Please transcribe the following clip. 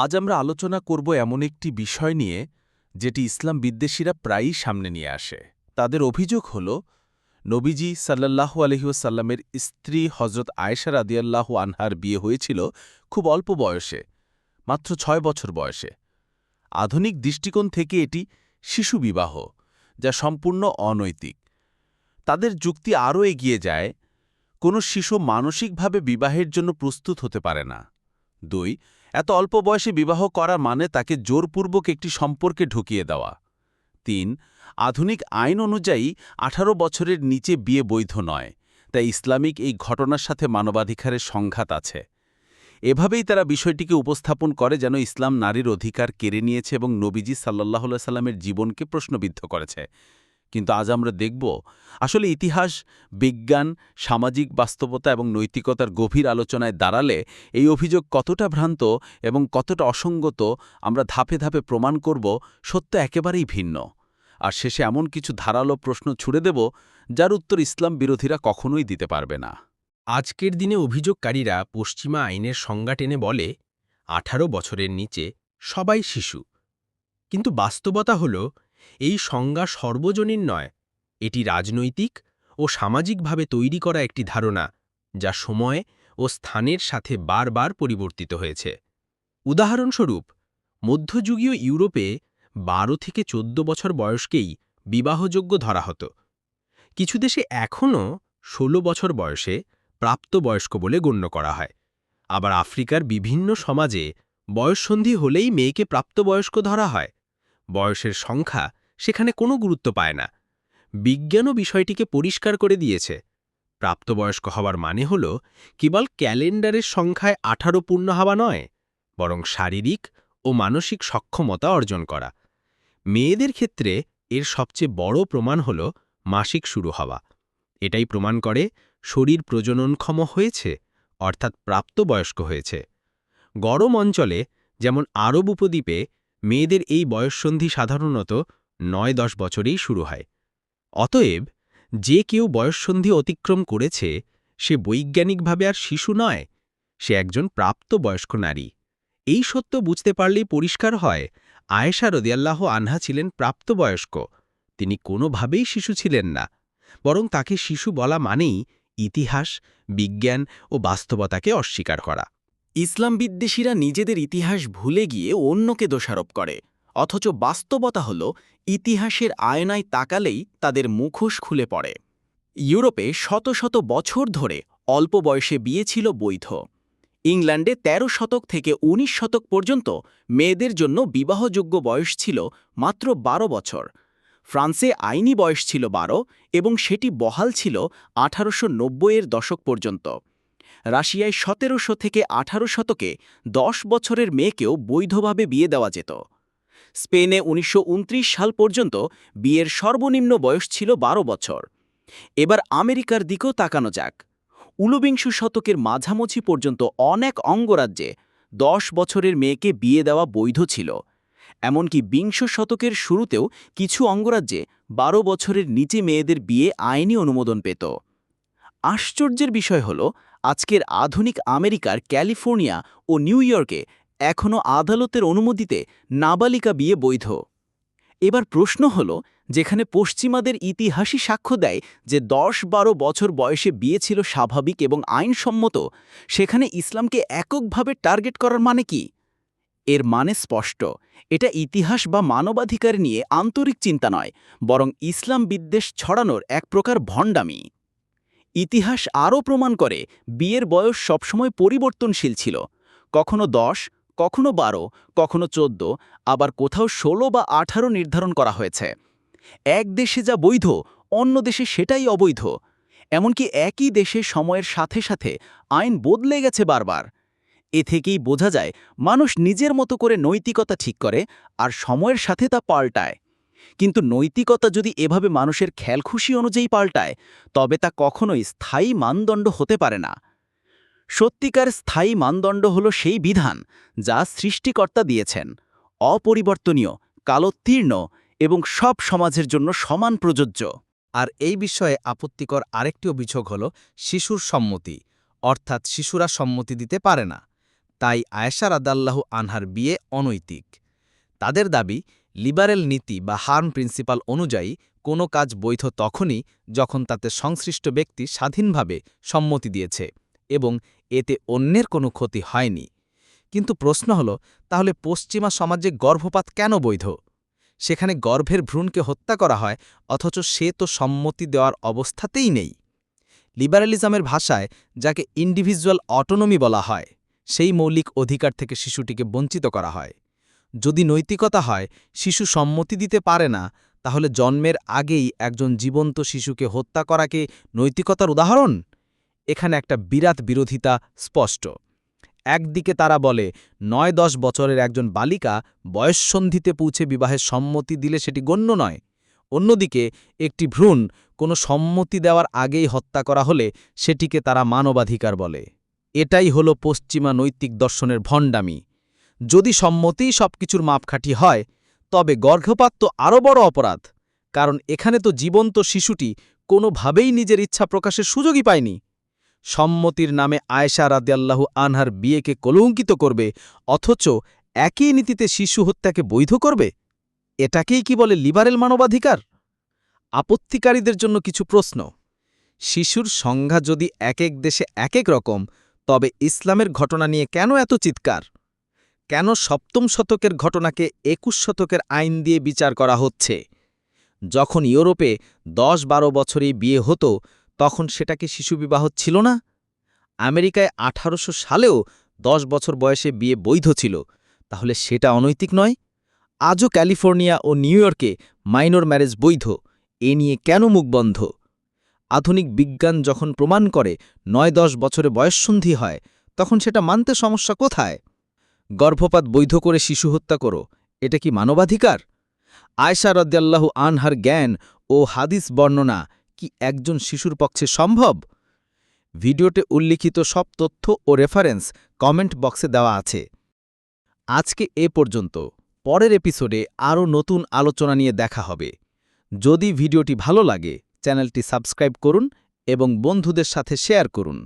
আজ আমরা আলোচনা করব এমন একটি বিষয় নিয়ে যেটি ইসলাম বিদ্বেষীরা প্রায়ই সামনে নিয়ে আসে। তাদের অভিযোগ হল নবীজি সাল্লাল্লাহু আলাইহি ওয়াসাল্লামের স্ত্রী হজরত আয়েশা রাদিয়াল্লাহু আনহার বিয়ে হয়েছিল খুব অল্প বয়সে, মাত্র ৬ বছর বয়সে। আধুনিক দৃষ্টিকোণ থেকে এটি শিশু বিবাহ, যা সম্পূর্ণ অনৈতিক। তাদের যুক্তি আরও এগিয়ে যায়, কোনো শিশু মানসিকভাবে বিবাহের জন্য প্রস্তুত হতে পারে না। ২. এত অল্প বয়সে বিবাহ করা মানে তাকে জোরপূর্বক একটি সম্পর্কে ঢুকিয়ে দেওয়া। ৩. আধুনিক আইন অনুযায়ী ১৮ বছরের নিচে বিয়ে বৈধ নয়, তাই ইসলামিক এই ঘটনার সাথে মানবাধিকারের সংঘাত আছে। এভাবেই তারা বিষয়টিকে উপস্থাপন করে যেন ইসলাম নারীর অধিকার কেড়ে নিয়েছে এবং নবীজি সাল্লাল্লাহু আলাইহি সাল্লামের জীবনকে প্রশ্নবিদ্ধ করেছে। কিন্তু আজ আমরা দেখব আসলে ইতিহাস, বিজ্ঞান, সামাজিক বাস্তবতা এবং নৈতিকতার গভীর আলোচনায় দাঁড়ালে এই অভিযোগ কতটা ভ্রান্ত এবং কতটা অসঙ্গত আমরা ধাপে ধাপে প্রমাণ করব সত্য একেবারেই ভিন্ন। আর শেষে এমন কিছু ধারালো প্রশ্ন ছুড়ে দেব যার উত্তর ইসলাম বিরোধীরা কখনোই দিতে পারবে না। আজকের দিনে অভিযোগকারীরা পশ্চিমা আইনের সংজ্ঞা টেনে বলে ১৮ বছরের নিচে সবাই শিশু। কিন্তু বাস্তবতা হল এই সংজ্ঞা সর্বজনীন নয়, এটি রাজনৈতিক ও সামাজিকভাবে তৈরি করা একটি ধারণা যা সময় ও স্থানের সাথে বারবার পরিবর্তিত হয়েছে। উদাহরণস্বরূপ, মধ্যযুগীয় ইউরোপে ১২ থেকে ১৪ বছর বয়সকেই বিবাহযোগ্য ধরা হতো। কিছু দেশে এখনও ১৬ বছর বয়সে প্রাপ্তবয়স্ক বলে গণ্য করা হয়। আবার আফ্রিকার বিভিন্ন সমাজে বয়ঃসন্ধি হলেই মেয়েকে প্রাপ্তবয়স্ক ধরা হয়। বয়সের সংখ্যা সেখানে কোনো গুরুত্ব পায় না। বিজ্ঞানও বিষয়টিকে পরিষ্কার করে দিয়েছে। প্রাপ্তবয়স্ক হওয়ার মানে হল কেবল ক্যালেন্ডারের সংখ্যায় ১৮ পূর্ণ হওয়া নয়, বরং শারীরিক ও মানসিক সক্ষমতা অর্জন করা। মেয়েদের ক্ষেত্রে এর সবচেয়ে বড় প্রমাণ হল মাসিক শুরু হওয়া। এটাই প্রমাণ করে শরীর প্রজননক্ষম হয়েছে, অর্থাৎ প্রাপ্তবয়স্ক হয়েছে। গরম অঞ্চলে যেমন আরব উপদ্বীপে মেয়েদের এই বয়ঃসন্ধি সাধারণত ৯-১০ বছরেই শুরু হয়। অতএব যে কেউ বয়ঃসন্ধি অতিক্রম করেছে সে বৈজ্ঞানিকভাবে আর শিশু নয়, সে একজন প্রাপ্তবয়স্ক নারী। এই সত্য বুঝতে পারলেই পরিষ্কার হয় আয়েশা রাদিয়াল্লাহু আনহা ছিলেন প্রাপ্তবয়স্ক। তিনি কোনোভাবেই শিশু ছিলেন না, বরং তাকে শিশু বলা মানেই ইতিহাস, বিজ্ঞান ও বাস্তবতাকে অস্বীকার করা। ইসলাম বিদ্বেষীরা নিজেদের ইতিহাস ভুলে গিয়ে অন্যকে দোষারোপ করে, অথচ বাস্তবতা হল ইতিহাসের আয়নায় তাকালেই তাদের মুখোশ খুলে পড়ে। ইউরোপে শত শত বছর ধরে অল্প বয়সে বিয়ে ছিল বৈধ। ইংল্যান্ডে ১৩ শতক থেকে ১৯ শতক পর্যন্ত মেয়েদের জন্য বিবাহযোগ্য বয়স ছিল মাত্র ১২ বছর। ফ্রান্সে আইনি বয়স ছিল ১২ এবং সেটি বহাল ছিল ১৮৯০-এর দশক পর্যন্ত। রাশিয়ায় ১৭০০ থেকে ১৮ শতকে ১০ বছরের মেয়েকেও বৈধভাবে বিয়ে দেওয়া যেত। স্পেনে ১৯২৯ সাল পর্যন্ত বিয়ের সর্বনিম্ন বয়স ছিল ১২ বছর। এবার আমেরিকার দিকেও তাকানো যাক। ঊনবিংশ শতকের মাঝামাঝি পর্যন্ত অনেক অঙ্গরাজ্যে ১০ বছরের মেয়েকে বিয়ে দেওয়া বৈধ ছিল। এমনকি বিংশ শতকের শুরুতেও কিছু অঙ্গরাজ্যে ১২ বছরের নিচে মেয়েদের বিয়ে আইনি অনুমোদন পেত। আশ্চর্যের বিষয় হল আজকের আধুনিক আমেরিকার ক্যালিফোর্নিয়া ও নিউ ইয়র্কে এখনও আদালতের অনুমতিতে নাবালিকা বিয়ে বৈধ। এবার প্রশ্ন হল, যেখানে পশ্চিমাদের ইতিহাসই সাক্ষ্য দেয় যে ১০-১২ বছর বয়সে বিয়ে ছিল স্বাভাবিক এবং আইনসম্মত, সেখানে ইসলামকে এককভাবে টার্গেট করার মানে কি? এর মানে স্পষ্ট, এটা ইতিহাস বা মানবাধিকার নিয়ে আন্তরিক চিন্তা নয়, বরং ইসলাম বিদ্বেষ ছড়ানোর এক প্রকার ভণ্ডামি। ইতিহাস আরও প্রমাণ করে বিয়ের বয়স সবসময় পরিবর্তনশীল ছিল। কখনো ১০, কখনো ১২, কখনো ১৪, আবার কোথাও ১৬ বা ১৮ নির্ধারণ করা হয়েছে। এক দেশে যা বৈধ, অন্য দেশে সেটাই অবৈধ। এমনকি একই দেশে সময়ের সাথে সাথে আইন বদলে গেছে বারবার। এ থেকেই বোঝা যায় মানুষ নিজের মতো করে নৈতিকতা ঠিক করে আর সময়ের সাথে তা পাল্টায়। কিন্তু নৈতিকতা যদি এভাবে মানুষের খেয়ালখুশি অনুযায়ী পাল্টায়, তবে তা কখনোই স্থায়ী মানদণ্ড হতে পারে না। সত্যিকার স্থায়ী মানদণ্ড হল সেই বিধান যা সৃষ্টিকর্তা দিয়েছেন, অপরিবর্তনীয়, কালোত্তীর্ণ এবং সব সমাজের জন্য সমান প্রযোজ্য। আর এই বিষয়ে আপত্তিকর আরেকটি অভিযোগ হল শিশুর সম্মতি, অর্থাৎ শিশুরা সম্মতি দিতে পারে না। তাই আয়েশা রাদিয়াল্লাহু আনহার বিয়ে অনৈতিক। তাদের দাবি, লিবারেল নীতি বা হার্ম প্রিন্সিপাল অনুযায়ী কোনো কাজ বৈধ তখনই যখন তাতে সংশ্লিষ্ট ব্যক্তি স্বাধীনভাবে সম্মতি দিয়েছে এবং এতে অন্যের কোনো ক্ষতি হয়নি। কিন্তু প্রশ্ন হল, তাহলে পশ্চিমা সমাজে গর্ভপাত কেন বৈধ? সেখানে গর্ভের ভ্রূণকে হত্যা করা হয়, অথচ সে তো সম্মতি দেওয়ার অবস্থাতেই নেই। লিবারালিজমের ভাষায় যাকে ইন্ডিভিজুয়াল অটোনমি বলা হয়, সেই মৌলিক অধিকার থেকে শিশুটিকে বঞ্চিত করা হয়। যদি নৈতিকতা হয় শিশু সম্মতি দিতে পারে না, তাহলে জন্মের আগেই একজন জীবন্ত শিশুকে হত্যা করাকে নৈতিকতার উদাহরণ? এখানে একটা বিরাট বিরোধিতা স্পষ্ট। একদিকে তারা বলে ৯-১০ বছরের একজন বালিকা বয়ঃসন্ধিতে পৌঁছে বিবাহের সম্মতি দিলে সেটি গণ্য নয়। অন্যদিকে একটি ভ্রূণ কোনো সম্মতি দেওয়ার আগেই হত্যা করা হলে সেটিকে তারা মানবাধিকার বলে। এটাই হলো পশ্চিমা নৈতিক দর্শনের ভণ্ডামি। যদি সম্মতিই সবকিছুর মাপকাঠি হয়, তবে গর্ভপাত তো আরও বড় অপরাধ, কারণ এখানে তো জীবন্ত শিশুটি কোনোভাবেই নিজের ইচ্ছা প্রকাশের সুযোগই পায়নি। সম্মতির নামে আয়েশা রাদিয়াল্লাহু আনহার বিয়েকে কলঙ্কিত করবে, অথচ একই নীতিতে শিশু হত্যাকে বৈধ করবে? এটাকেই কি বলে লিবারেল মানবাধিকার? আপত্তিকারীদের জন্য কিছু প্রশ্ন। শিশুর সংজ্ঞা যদি এক এক দেশে এক এক রকম, তবে ইসলামের ঘটনা নিয়ে কেন এত চিৎকার? কেন ৭ম শতকের ঘটনাকে ২১ শতকের আইন দিয়ে বিচার করা হচ্ছে? যখন ইউরোপে ১০-১২ বছরেই বিয়ে হতো, তখন সেটাকে শিশুবিবাহ ছিল না? আমেরিকায় ১৮০০ সালেও ১০ বছর বয়সে বিয়ে বৈধ ছিল, তাহলে সেটা অনৈতিক নয়? আজও ক্যালিফোর্নিয়া ও নিউ ইয়র্কে মাইনর ম্যারেজ বৈধ, এ নিয়ে কেন মুখ বন্ধ? আধুনিক বিজ্ঞান যখন প্রমাণ করে ৯-১০ বছরে বয়ঃসন্ধি হয়, তখন সেটা মানতে সমস্যা কোথায়? গর্ভপাত বৈধ করে শিশু হত্যা করো, এটা কি মানবাধিকার? আয়েশা রাদিয়াল্লাহু আনহার জ্ঞান ও হাদিস বর্ণনা কি একজন শিশুর পক্ষে সম্ভব? ভিডিওতে উল্লিখিত সব তথ্য ও রেফারেন্স কমেন্ট বক্সে দেওয়া আছে। আজকে এ পর্যন্ত। পরের এপিসোডে আরও নতুন আলোচনা নিয়ে দেখা হবে। যদি ভিডিওটি ভালো লাগে, চ্যানেলটি সাবস্ক্রাইব করুন এবং বন্ধুদের সাথে শেয়ার করুন।